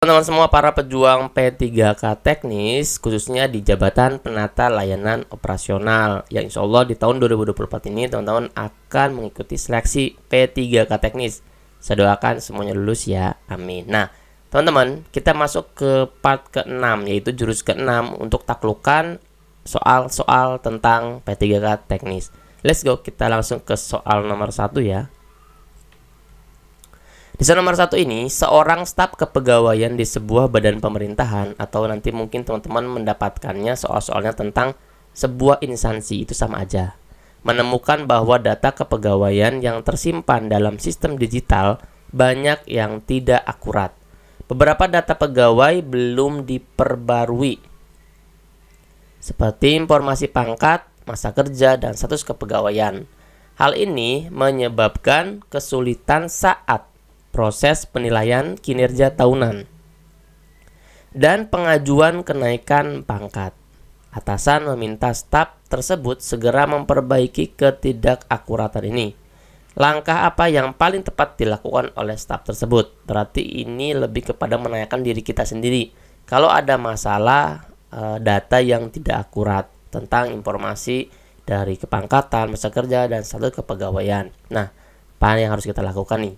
Teman-teman semua para pejuang P3K teknis, khususnya di Jabatan Penata Layanan Operasional, yang insya Allah di tahun 2024 ini teman-teman akan mengikuti seleksi P3K teknis. Saya doakan semuanya lulus ya, amin. Nah teman-teman, kita masuk ke part ke-6, yaitu jurus ke-6 untuk taklukan soal-soal tentang P3K teknis. Let's go, kita langsung ke soal nomor 1 ya. Di soal nomor 1 ini, seorang staf kepegawaian di sebuah badan pemerintahan, atau nanti mungkin teman-teman mendapatkannya soal-soalnya tentang sebuah instansi, itu sama aja, menemukan bahwa data kepegawaian yang tersimpan dalam sistem digital banyak yang tidak akurat. Beberapa data pegawai belum diperbarui, seperti informasi pangkat, masa kerja, dan status kepegawaian. Hal ini menyebabkan kesulitan saat proses penilaian kinerja tahunan dan pengajuan kenaikan pangkat. Atasan meminta staf tersebut segera memperbaiki ketidakakuratan ini. Langkah apa yang paling tepat dilakukan oleh staf tersebut? Berarti ini lebih kepada menanyakan diri kita sendiri. Kalau ada masalah data yang tidak akurat tentang informasi dari kepangkatan, masa kerja, dan status kepegawaian. Nah, apa yang harus kita lakukan nih?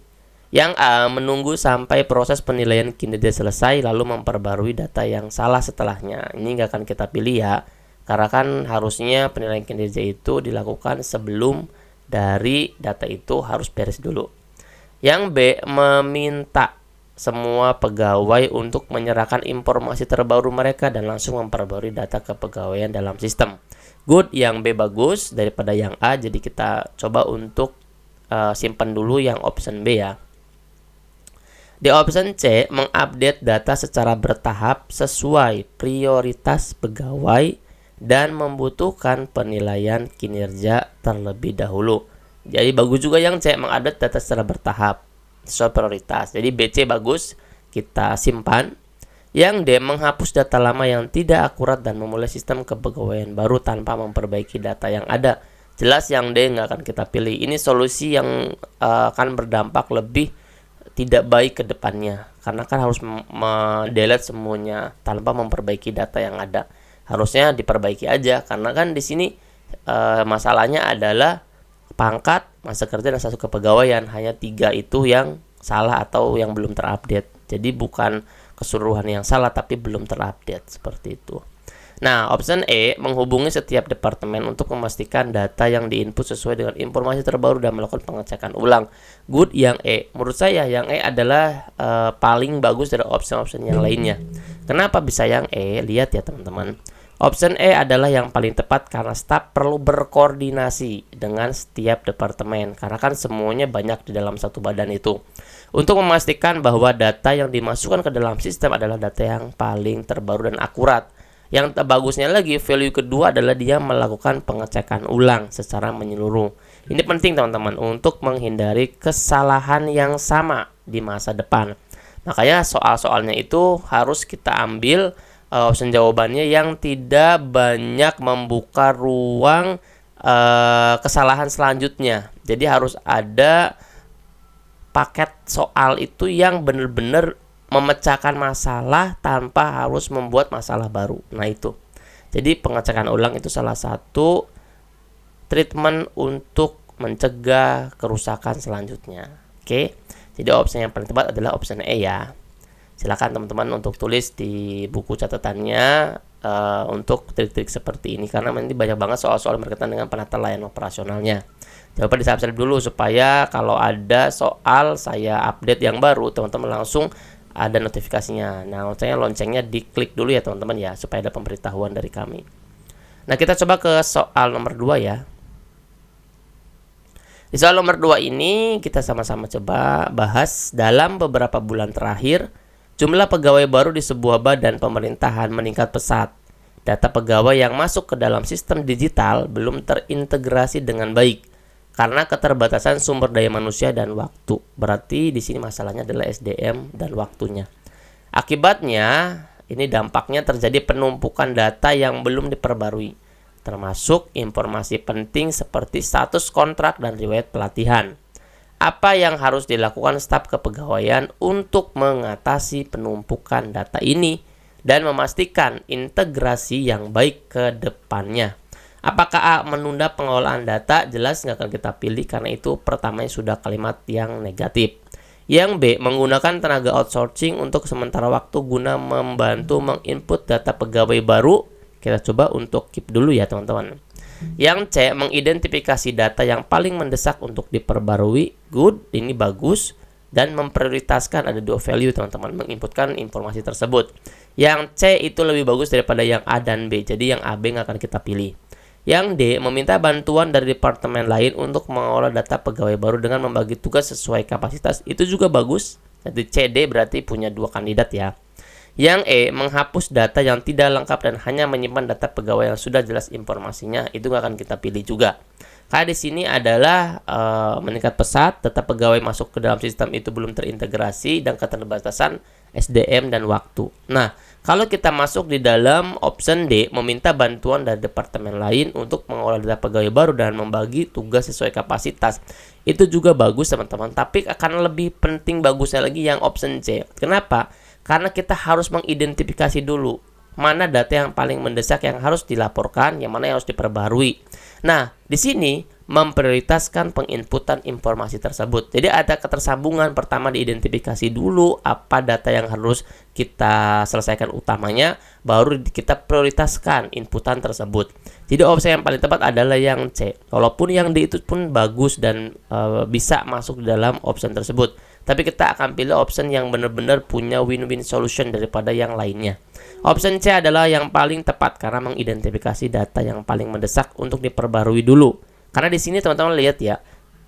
Yang A, menunggu sampai proses penilaian kinerja selesai lalu memperbarui data yang salah setelahnya. Ini nggak akan kita pilih ya, karena kan harusnya penilaian kinerja itu dilakukan sebelum dari data itu harus beres dulu. Yang B, meminta semua pegawai untuk menyerahkan informasi terbaru mereka dan langsung memperbarui data kepegawaian dalam sistem. Good, yang B bagus daripada yang A, jadi kita coba untuk simpan dulu yang option B ya. Di option C, mengupdate data secara bertahap sesuai prioritas pegawai dan membutuhkan penilaian kinerja terlebih dahulu. Jadi bagus juga yang C, mengupdate data secara bertahap sesuai prioritas. Jadi BC bagus, kita simpan. Yang D, menghapus data lama yang tidak akurat dan memulai sistem kepegawaian baru tanpa memperbaiki data yang ada. Jelas yang D nggak akan kita pilih. Ini solusi yang akan berdampak lebih tidak baik ke depannya, karena kan harus mendelete semuanya tanpa memperbaiki data yang ada. Harusnya diperbaiki aja, karena kan di sini masalahnya adalah pangkat, masa kerja, dan status kepegawaian. Hanya 3 itu yang salah atau yang belum terupdate. Jadi bukan keseluruhan yang salah, tapi belum terupdate seperti itu. Nah, option E, menghubungi setiap departemen untuk memastikan data yang diinput sesuai dengan informasi terbaru dan melakukan pengecekan ulang. Good, yang E. Menurut saya yang E adalah paling bagus dari option-option yang lainnya. Kenapa bisa yang E? Lihat ya teman-teman. Option E adalah yang paling tepat karena staf perlu berkoordinasi dengan setiap departemen, karena kan semuanya banyak di dalam satu badan itu, untuk memastikan bahwa data yang dimasukkan ke dalam sistem adalah data yang paling terbaru dan akurat. Yang bagusnya lagi, value kedua adalah dia melakukan pengecekan ulang secara menyeluruh. Ini penting teman-teman untuk menghindari kesalahan yang sama di masa depan. Makanya soal-soalnya itu harus kita ambil option jawabannya yang tidak banyak membuka ruang kesalahan selanjutnya. Jadi harus ada paket soal itu yang benar-benar memecahkan masalah tanpa harus membuat masalah baru. Nah itu. Jadi pengecekan ulang itu salah satu treatment untuk mencegah kerusakan selanjutnya. Oke. Jadi opsi yang paling tepat adalah opsi E ya. Silakan teman-teman untuk tulis di buku catatannya untuk trik-trik seperti ini, karena nanti banyak banget soal-soal berkaitan dengan penata layanan operasionalnya. Jangan lupa di-subscribe dulu supaya kalau ada soal saya update yang baru, teman-teman langsung ada notifikasinya. Nah, loncengnya diklik dulu ya teman-teman ya, supaya ada pemberitahuan dari kami. Nah, kita coba ke soal nomor 2 ya. Di soal nomor 2 ini kita sama-sama coba bahas. Dalam beberapa bulan terakhir, jumlah pegawai baru di sebuah badan pemerintahan meningkat pesat. Data pegawai yang masuk ke dalam sistem digital belum terintegrasi dengan baik karena keterbatasan sumber daya manusia dan waktu. Berarti di sini masalahnya adalah SDM dan waktunya. Akibatnya, ini dampaknya terjadi penumpukan data yang belum diperbarui, termasuk informasi penting seperti status kontrak dan riwayat pelatihan. Apa yang harus dilakukan staf kepegawaian untuk mengatasi penumpukan data ini dan memastikan integrasi yang baik ke depannya? Apakah A. Menunda pengelolaan data? Jelas nggak akan kita pilih karena itu pertamanya sudah kalimat yang negatif. Yang B. Menggunakan tenaga outsourcing untuk sementara waktu guna membantu menginput data pegawai baru. Kita coba untuk keep dulu ya teman-teman. Yang C. Mengidentifikasi data yang paling mendesak untuk diperbarui. Good, ini bagus. Dan memprioritaskan, ada dua value teman-teman, menginputkan informasi tersebut. Yang C itu lebih bagus daripada yang A dan B, jadi yang A, B nggak akan kita pilih. Yang D. Meminta bantuan dari departemen lain untuk mengolah data pegawai baru dengan membagi tugas sesuai kapasitas, itu juga bagus. Jadi C, D berarti punya dua kandidat ya. Yang E. Menghapus data yang tidak lengkap dan hanya menyimpan data pegawai yang sudah jelas informasinya, itu nggak akan kita pilih juga. Karena di sini adalah meningkat pesat, data pegawai masuk ke dalam sistem itu belum terintegrasi dan keterbatasan SDM dan waktu. Nah, kalau kita masuk di dalam option D, meminta bantuan dari departemen lain untuk mengolah data pegawai baru dan membagi tugas sesuai kapasitas, itu juga bagus teman-teman. Tapi akan lebih penting bagusnya lagi yang option C. Kenapa? Karena kita harus mengidentifikasi dulu mana data yang paling mendesak yang harus dilaporkan, yang mana yang harus diperbarui. Nah, di sini memprioritaskan penginputan informasi tersebut. Jadi ada ketersambungan, pertama diidentifikasi dulu apa data yang harus kita selesaikan utamanya, baru kita prioritaskan inputan tersebut. Jadi opsi yang paling tepat adalah yang C. Walaupun yang D itu pun bagus dan bisa masuk dalam option tersebut. Tapi kita akan pilih option yang benar-benar punya win-win solution daripada yang lainnya. Option C adalah yang paling tepat karena mengidentifikasi data yang paling mendesak untuk diperbarui dulu. Karena di sini teman-teman lihat ya,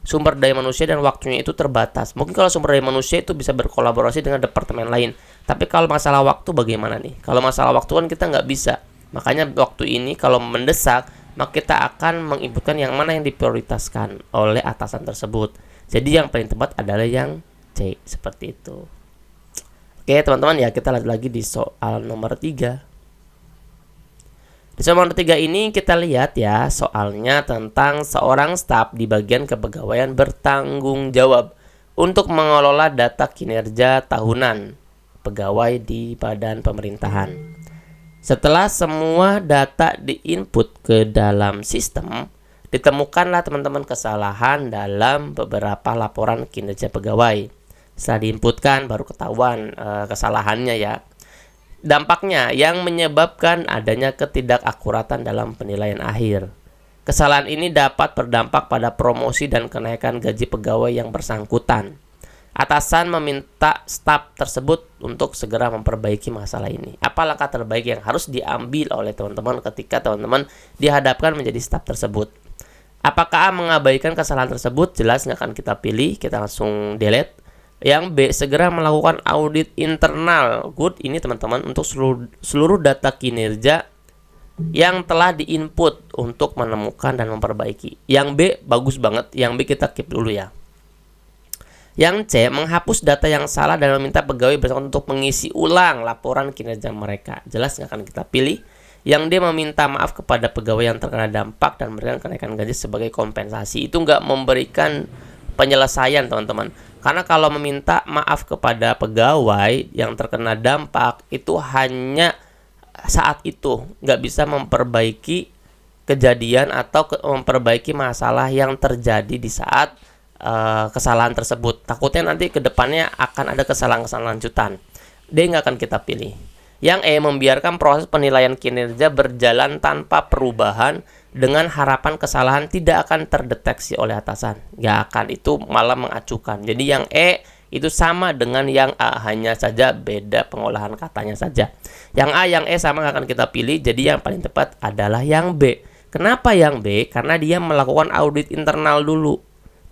sumber daya manusia dan waktunya itu terbatas. Mungkin kalau sumber daya manusia itu bisa berkolaborasi dengan departemen lain. Tapi kalau masalah waktu bagaimana nih? Kalau masalah waktu kan kita nggak bisa. Makanya waktu ini kalau mendesak, maka kita akan menginputkan yang mana yang diprioritaskan oleh atasan tersebut. Jadi yang paling tepat adalah yang C, seperti itu. Oke teman-teman ya, kita lanjut lagi di soal nomor 3. Di soal nomor 3 ini kita lihat ya, soalnya tentang seorang staf di bagian kepegawaian bertanggung jawab untuk mengelola data kinerja tahunan pegawai di badan pemerintahan. Setelah semua data diinput ke dalam sistem, ditemukanlah teman-teman kesalahan dalam beberapa laporan kinerja pegawai. Setelah diinputkan baru ketahuan kesalahannya ya. Dampaknya yang menyebabkan adanya ketidakakuratan dalam penilaian akhir. Kesalahan ini dapat berdampak pada promosi dan kenaikan gaji pegawai yang bersangkutan. Atasan meminta staf tersebut untuk segera memperbaiki masalah ini. Apa langkah terbaik yang harus diambil oleh teman-teman ketika teman-teman dihadapkan menjadi staf tersebut? Apakah mengabaikan kesalahan tersebut? Jelas nggak akan kita pilih, kita langsung delete. Yang B, segera melakukan audit internal. Good, ini teman-teman untuk seluruh data kinerja yang telah diinput untuk menemukan dan memperbaiki. Yang B bagus banget, yang B kita keep dulu ya. Yang C, menghapus data yang salah dan meminta pegawai bersangkutan untuk mengisi ulang laporan kinerja mereka. Jelas nggak akan kita pilih. Yang D, meminta maaf kepada pegawai yang terkena dampak dan memberikan kenaikan gaji sebagai kompensasi. Itu nggak memberikan penyelesaian teman-teman. Karena kalau meminta maaf kepada pegawai yang terkena dampak itu hanya saat itu, nggak bisa memperbaiki kejadian atau memperbaiki masalah yang terjadi di saat kesalahan tersebut. Takutnya nanti ke depannya akan ada kesalahan-kesalahan lanjutan. D nggak akan kita pilih. Yang E, membiarkan proses penilaian kinerja berjalan tanpa perubahan dengan harapan kesalahan tidak akan terdeteksi oleh atasan. Nggak akan, itu malah mengacukan. Jadi yang E itu sama dengan yang A, hanya saja beda pengolahan katanya saja. Yang A, yang E sama nggak akan kita pilih, jadi yang paling tepat adalah yang B. Kenapa yang B? Karena dia melakukan audit internal dulu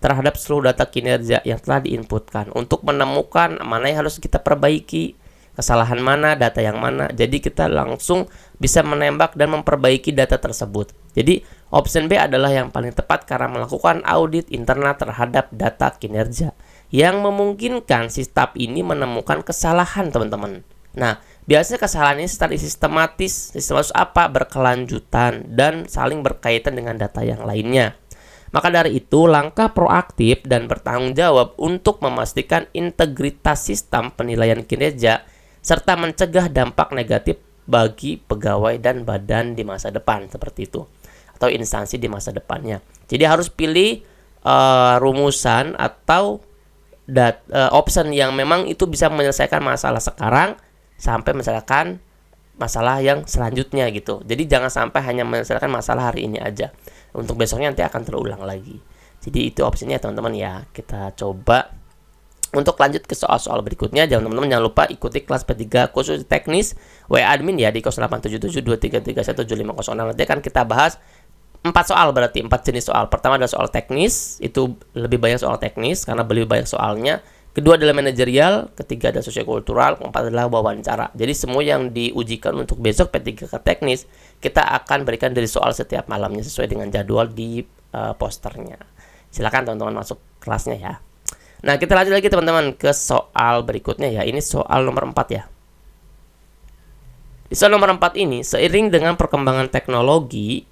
terhadap seluruh data kinerja yang telah diinputkan untuk menemukan mana yang harus kita perbaiki, kesalahan mana, data yang mana. Jadi kita langsung bisa menembak dan memperbaiki data tersebut. Jadi option B adalah yang paling tepat karena melakukan audit internal terhadap data kinerja yang memungkinkan si staf ini menemukan kesalahan teman-teman. Nah, biasanya kesalahan ini secara sistematis apa? Berkelanjutan dan saling berkaitan dengan data yang lainnya. Maka dari itu, langkah proaktif dan bertanggung jawab untuk memastikan integritas sistem penilaian kinerja serta mencegah dampak negatif bagi pegawai dan badan di masa depan, seperti itu, atau instansi di masa depannya. Jadi harus pilih rumusan atau option yang memang itu bisa menyelesaikan masalah sekarang sampai menyelesaikan masalah yang selanjutnya gitu. Jadi jangan sampai hanya menyelesaikan masalah hari ini aja. Untuk besoknya nanti akan terulang lagi. Jadi itu opsinya teman-teman ya. Kita coba untuk lanjut ke soal-soal berikutnya. Teman-teman jangan lupa ikuti kelas P3 khusus teknis WA admin ya di 087723317506. Nanti akan kita bahas 4 soal, berarti 4 jenis soal. Pertama adalah soal teknis, itu lebih banyak soal teknis karena lebih banyak soalnya. Kedua adalah manajerial, ketiga adalah sosiokultural, keempat adalah wawancara. Jadi semua yang diujikan untuk besok P3K teknis, kita akan berikan dari soal setiap malamnya sesuai dengan jadwal di posternya. Silakan teman-teman masuk kelasnya ya. Nah, kita lanjut lagi teman-teman ke soal berikutnya ya. Ini soal nomor 4 ya. Di soal nomor 4 ini, seiring dengan perkembangan teknologi,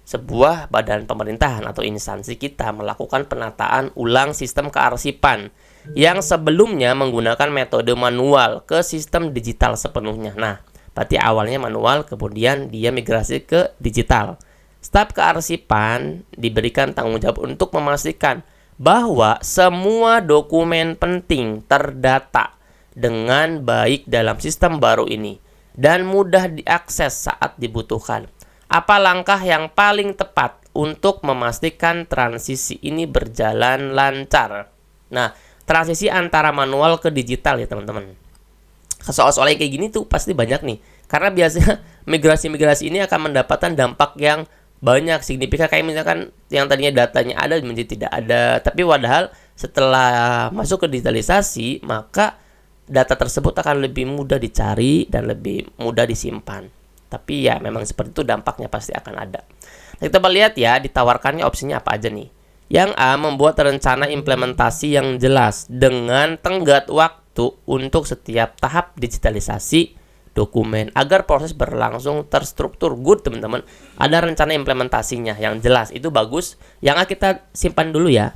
sebuah badan pemerintahan atau instansi kita melakukan penataan ulang sistem kearsipan yang sebelumnya menggunakan metode manual ke sistem digital sepenuhnya. Nah, berarti awalnya manual, kemudian dia migrasi ke digital. Staf kearsipan diberikan tanggung jawab untuk memastikan bahwa semua dokumen penting terdata dengan baik dalam sistem baru ini dan mudah diakses saat dibutuhkan. Apa langkah yang paling tepat untuk memastikan transisi ini berjalan lancar? Nah, transisi antara manual ke digital ya teman-teman. Soal-soal yang kayak gini tuh pasti banyak nih. Karena biasanya migrasi-migrasi ini akan mendapatkan dampak yang banyak, signifikan. Kayak misalkan yang tadinya datanya ada menjadi tidak ada. Tapi padahal setelah masuk ke digitalisasi, maka data tersebut akan lebih mudah dicari dan lebih mudah disimpan. Tapi ya memang seperti itu, dampaknya pasti akan ada. Nah, kita lihat ya, ditawarkannya opsinya apa aja nih. Yang A, membuat rencana implementasi yang jelas dengan tenggat waktu untuk setiap tahap digitalisasi dokumen agar proses berlangsung terstruktur. Good teman-teman, ada rencana implementasinya yang jelas, itu bagus. Yang A kita simpan dulu ya.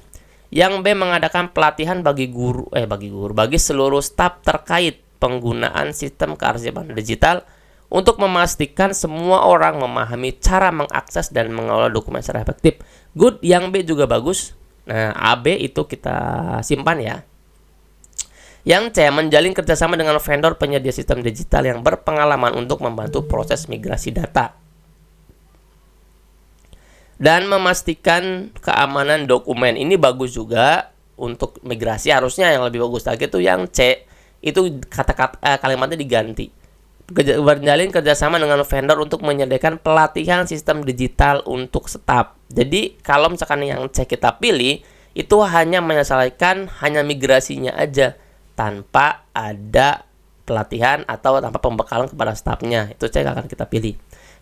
Yang B, mengadakan pelatihan bagi seluruh staf terkait penggunaan sistem kearsipan digital untuk memastikan semua orang memahami cara mengakses dan mengelola dokumen secara efektif. Good, yang B juga bagus. Nah, AB itu kita simpan ya. Yang C, menjalin kerjasama dengan vendor penyedia sistem digital yang berpengalaman untuk membantu proses migrasi data dan memastikan keamanan dokumen. Ini bagus juga untuk migrasi. Harusnya yang lebih bagus lagi itu yang C, itu kata-kata kalimatnya diganti. Berjalin kerjasama dengan vendor untuk menyediakan pelatihan sistem digital untuk staf. Jadi kalau misalkan yang C kita pilih, itu hanya menyelesaikan hanya migrasinya aja tanpa ada pelatihan atau tanpa pembekalan kepada stafnya. Itu C akan kita pilih.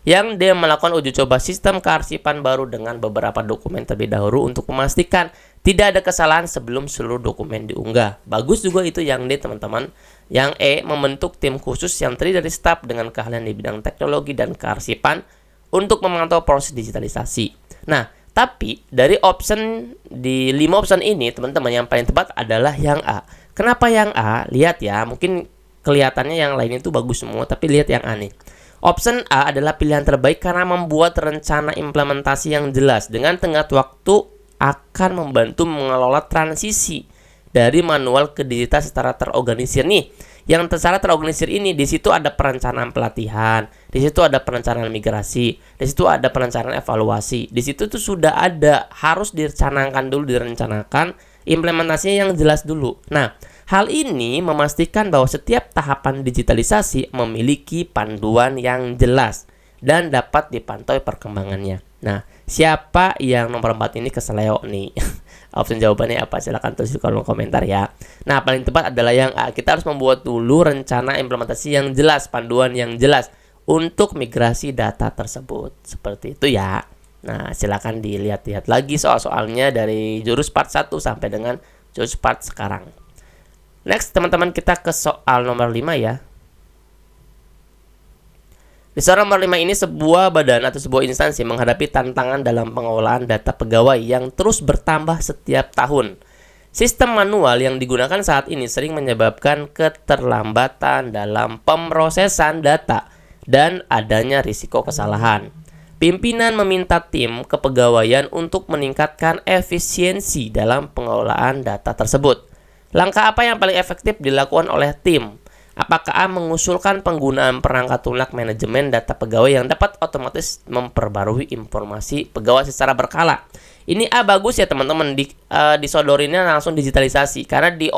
Yang D, melakukan uji coba sistem kearsipan baru dengan beberapa dokumen terlebih dahulu untuk memastikan tidak ada kesalahan sebelum seluruh dokumen diunggah. Bagus juga itu yang D teman-teman. Yang E, membentuk tim khusus yang terdiri dari staf dengan keahlian di bidang teknologi dan kearsipan untuk memantau proses digitalisasi. Nah, tapi dari option di 5 option ini teman-teman, yang paling tepat adalah yang A. Kenapa yang A? Lihat ya, mungkin kelihatannya yang lain itu bagus semua, tapi lihat yang A nih. Option A adalah pilihan terbaik karena membuat rencana implementasi yang jelas dengan tenggat waktu akan membantu mengelola transisi dari manual ke digital secara terorganisir nih. Yang secara terorganisir ini, di situ ada perencanaan pelatihan, di situ ada perencanaan migrasi, di situ ada perencanaan evaluasi. Di situ tuh sudah ada, harus direncanakan implementasinya yang jelas dulu. Nah, hal ini memastikan bahwa setiap tahapan digitalisasi memiliki panduan yang jelas dan dapat dipantau perkembangannya. Nah, siapa yang nomor 4 ini keseleo nih? Opsi jawabannya apa? Silahkan tulis di kolom komentar ya. Nah, paling tepat adalah yang A. Kita harus membuat dulu rencana implementasi yang jelas, panduan yang jelas untuk migrasi data tersebut. Seperti itu ya. Nah, silakan dilihat-lihat lagi soal-soalnya dari jurus part 1 sampai dengan jurus part sekarang. Next, teman-teman, kita ke soal nomor 5 ya. Di soal nomor 5 ini, sebuah badan atau sebuah instansi menghadapi tantangan dalam pengolahan data pegawai yang terus bertambah setiap tahun. Sistem manual yang digunakan saat ini sering menyebabkan keterlambatan dalam pemrosesan data dan adanya risiko kesalahan. Pimpinan meminta tim kepegawaian untuk meningkatkan efisiensi dalam pengelolaan data tersebut. Langkah apa yang paling efektif dilakukan oleh tim? Apakah A mengusulkan penggunaan perangkat lunak manajemen data pegawai yang dapat otomatis memperbarui informasi pegawai secara berkala? Ini A bagus ya teman-teman, disodorinnya langsung digitalisasi, karena di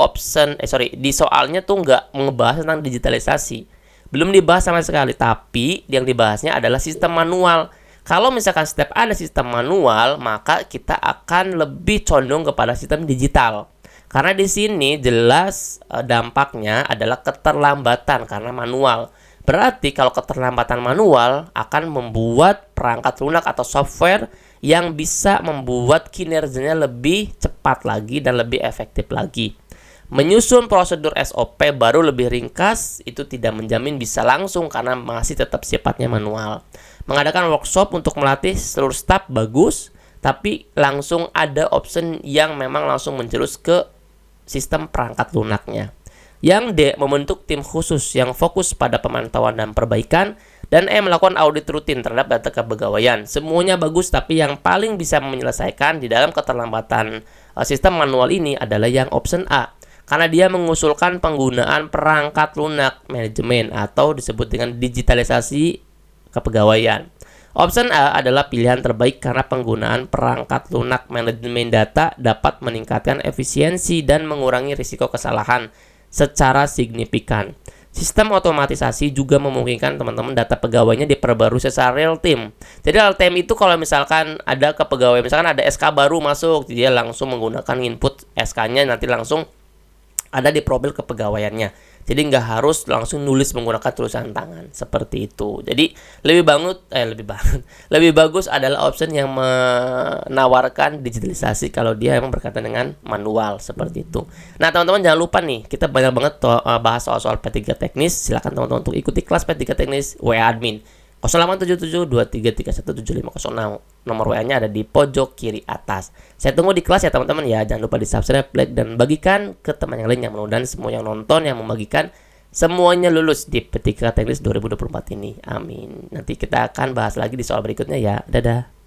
soalnya tuh nggak ngebahas tentang digitalisasi, belum dibahas sama sekali, tapi yang dibahasnya adalah sistem manual. Kalau misalkan step A ada sistem manual, maka kita akan lebih condong kepada sistem digital. Karena di sini jelas dampaknya adalah keterlambatan karena manual. Berarti kalau keterlambatan manual akan membuat perangkat lunak atau software yang bisa membuat kinerjanya lebih cepat lagi dan lebih efektif lagi. Menyusun prosedur SOP baru lebih ringkas, itu tidak menjamin bisa langsung karena masih tetap sifatnya manual. Mengadakan workshop untuk melatih seluruh staf bagus, tapi langsung ada option yang memang langsung menjurus ke sistem perangkat lunaknya. Yang D, membentuk tim khusus yang fokus pada pemantauan dan perbaikan. Dan E, melakukan audit rutin terhadap data kepegawaian. Semuanya bagus, tapi yang paling bisa menyelesaikan di dalam keterlambatan sistem manual ini adalah yang option A. Karena dia mengusulkan penggunaan perangkat lunak manajemen atau disebut dengan digitalisasi kepegawaian. Option A adalah pilihan terbaik karena penggunaan perangkat lunak manajemen data dapat meningkatkan efisiensi dan mengurangi risiko kesalahan secara signifikan. Sistem otomatisasi juga memungkinkan teman-teman data pegawainya diperbarui secara real time. Jadi real time itu kalau misalkan ada kepegawai, misalkan ada SK baru masuk, dia langsung menggunakan input SK-nya, nanti langsung ada di profil kepegawaiannya. Jadi nggak harus langsung nulis menggunakan tulisan tangan seperti itu. Jadi lebih bagus adalah option yang menawarkan digitalisasi kalau dia memang berkaitan dengan manual seperti itu. Nah teman-teman jangan lupa nih, kita banyak banget bahas soal P3 teknis. Silakan teman-teman untuk ikuti kelas P3 teknis WA admin 087723317506. Nomor WA-nya ada di pojok kiri atas. Saya tunggu di kelas ya teman-teman ya. Jangan lupa di subscribe, like, dan bagikan ke teman yang lain yang mudah-mudahan semua yang nonton, yang membagikan, semuanya lulus di P3 Teknis 2024 ini. Amin. Nanti kita akan bahas lagi di soal berikutnya ya. Dadah.